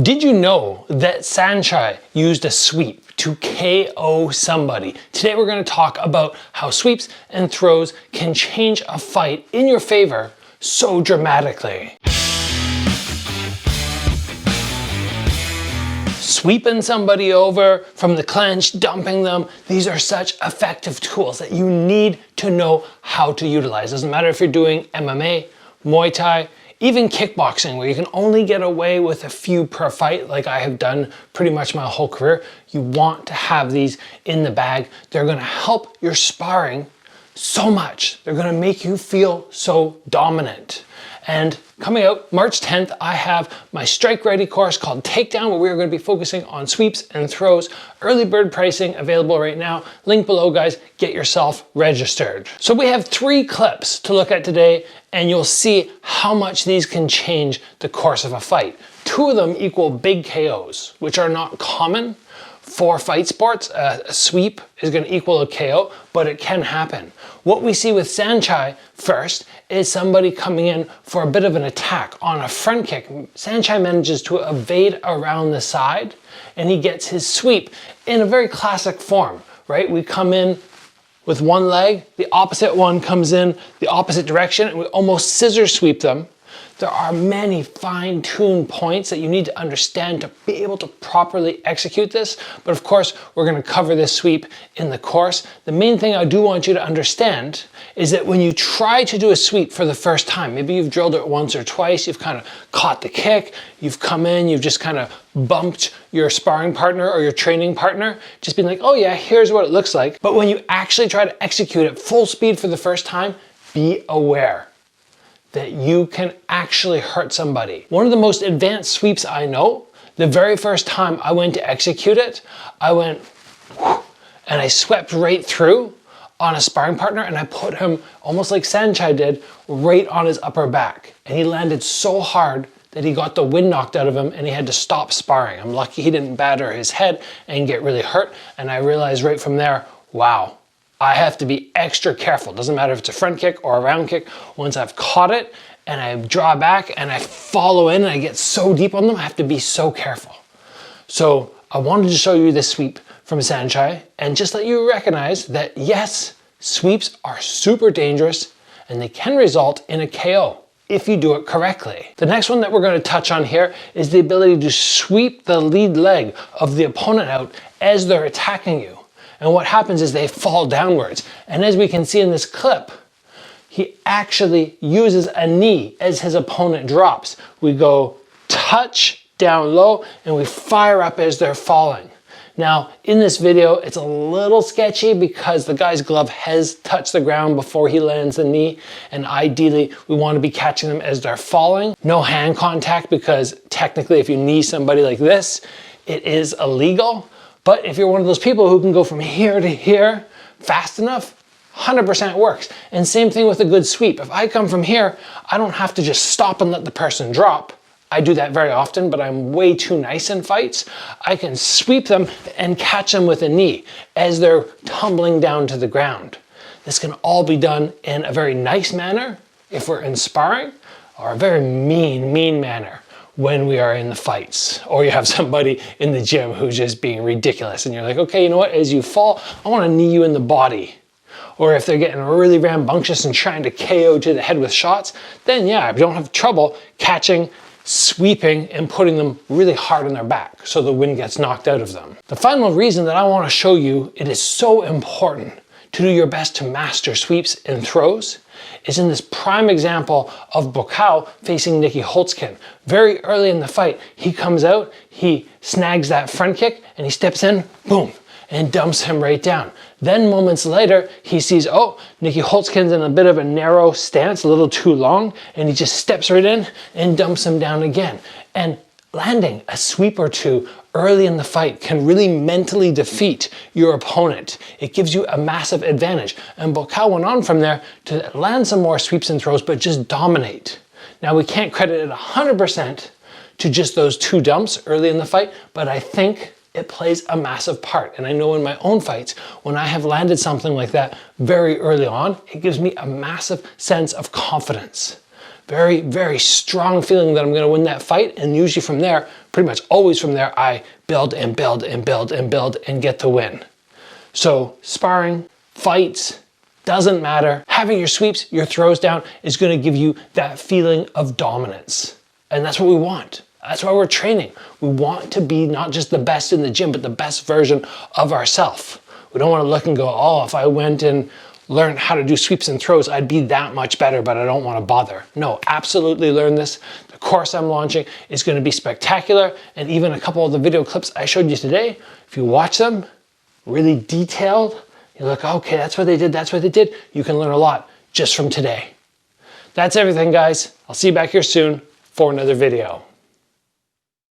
Did you know that Saenchai used a sweep to KO somebody? Today we're going to talk about how sweeps and throws can change a fight in your favor so dramatically. Sweeping somebody over from the clinch, dumping them, these are such effective tools that you need to know how to utilize. Doesn't matter if you're doing MMA, Muay Thai, even kickboxing, where you can only get away with a few per fight, like I have done pretty much my whole career. You want to have these in the bag. They're gonna help your sparring so much. They're gonna make you feel so dominant. And coming out March 10th, I have my Strike Ready course called Takedown, where we're going to be focusing on sweeps and throws. Early bird pricing available right now. Link below, guys. Get yourself registered. So we have 3 clips to look at today, and you'll see how much these can change the course of a fight. 2 of them equal big KOs, which are not common for fight sports. A sweep is going to equal a KO, but it can happen. What we see with Saenchai first is somebody coming in for a bit of an attack on a front kick. Saenchai manages to evade around the side, and he gets his sweep in a very classic form, right? We come in with one leg, the opposite one comes in the opposite direction, and we almost scissor sweep them. There are many fine-tuned points that you need to understand to be able to properly execute this. But of course, we're going to cover this sweep in the course. The main thing I do want you to understand is that when you try to do a sweep for the first time, maybe you've drilled it once or twice, you've kind of caught the kick, you've come in, you've just kind of bumped your sparring partner or your training partner, just being like, oh yeah, here's what it looks like. But when you actually try to execute it full speed for the first time, be aware that you can actually hurt somebody. One of the most advanced sweeps I know, the very first time I went to execute it, I went and I swept right through on a sparring partner, and I put him, almost like Saenchai did, right on his upper back. And he landed so hard that he got the wind knocked out of him and he had to stop sparring. I'm lucky he didn't batter his head and get really hurt. And I realized right from there, wow, I have to be extra careful. Doesn't matter if it's a front kick or a round kick. Once I've caught it and I draw back and I follow in and I get so deep on them, I have to be so careful. So I wanted to show you this sweep from Saenchai and just let you recognize that yes, sweeps are super dangerous and they can result in a KO if you do it correctly. The next one that we're going to touch on here is the ability to sweep the lead leg of the opponent out as they're attacking you. And what happens is they fall downwards. And as we can see in this clip, he actually uses a knee as his opponent drops. We go touch down low and we fire up as they're falling. Now, in this video, it's a little sketchy because the guy's glove has touched the ground before he lands the knee. And ideally, we want to be catching them as they're falling. No hand contact, because technically if you knee somebody like this, it is illegal. But if you're one of those people who can go from here to here fast enough, 100% works. And same thing with a good sweep. If I come from here, I don't have to just stop and let the person drop. I do that very often, but I'm way too nice in fights. I can sweep them and catch them with a knee as they're tumbling down to the ground. This can all be done in a very nice manner if we're in sparring, or a very mean manner when we are in the fights, or you have somebody in the gym who's just being ridiculous and you're like, okay, you know what, as you fall, I want to knee you in the body. Or if they're getting really rambunctious and trying to KO to the head with shots, then yeah, you don't have trouble catching, sweeping, and putting them really hard on their back so the wind gets knocked out of them. The final reason that I want to show you it is so important to do your best to master sweeps and throws is in this prime example of Buakaw facing Nicky Holtzkin. Very early in the fight, he comes out, he snags that front kick, and he steps in, boom, and dumps him right down. Then moments later, he sees, oh, Nicky Holtzkin's in a bit of a narrow stance, a little too long, and he just steps right in and dumps him down again. And landing a sweep or two early in the fight can really mentally defeat your opponent. It gives you a massive advantage. And Buakaw went on from there to land some more sweeps and throws, but just dominate. Now, we can't credit it 100% to just those 2 dumps early in the fight, but I think it plays a massive part. And I know in my own fights, when I have landed something like that very early on, it gives me a massive sense of confidence. very, very strong feeling that I'm gonna win that fight. And usually from there, pretty much always from there, I build and build and build and build and get the win. So sparring, fights, doesn't matter. Having your sweeps, your throws down is gonna give you that feeling of dominance. And that's what we want. That's why we're training. We want to be not just the best in the gym, but the best version of ourselves. We don't want to look and go, oh, if I went and learned how to do sweeps and throws, I'd be that much better, but I don't want to bother. No, absolutely learn this. The course I'm launching is going to be spectacular. And even a couple of the video clips I showed you today, if you watch them, really detailed, you're like, okay, that's what they did, that's what they did. You can learn a lot just from today. That's everything, guys. I'll see you back here soon for another video.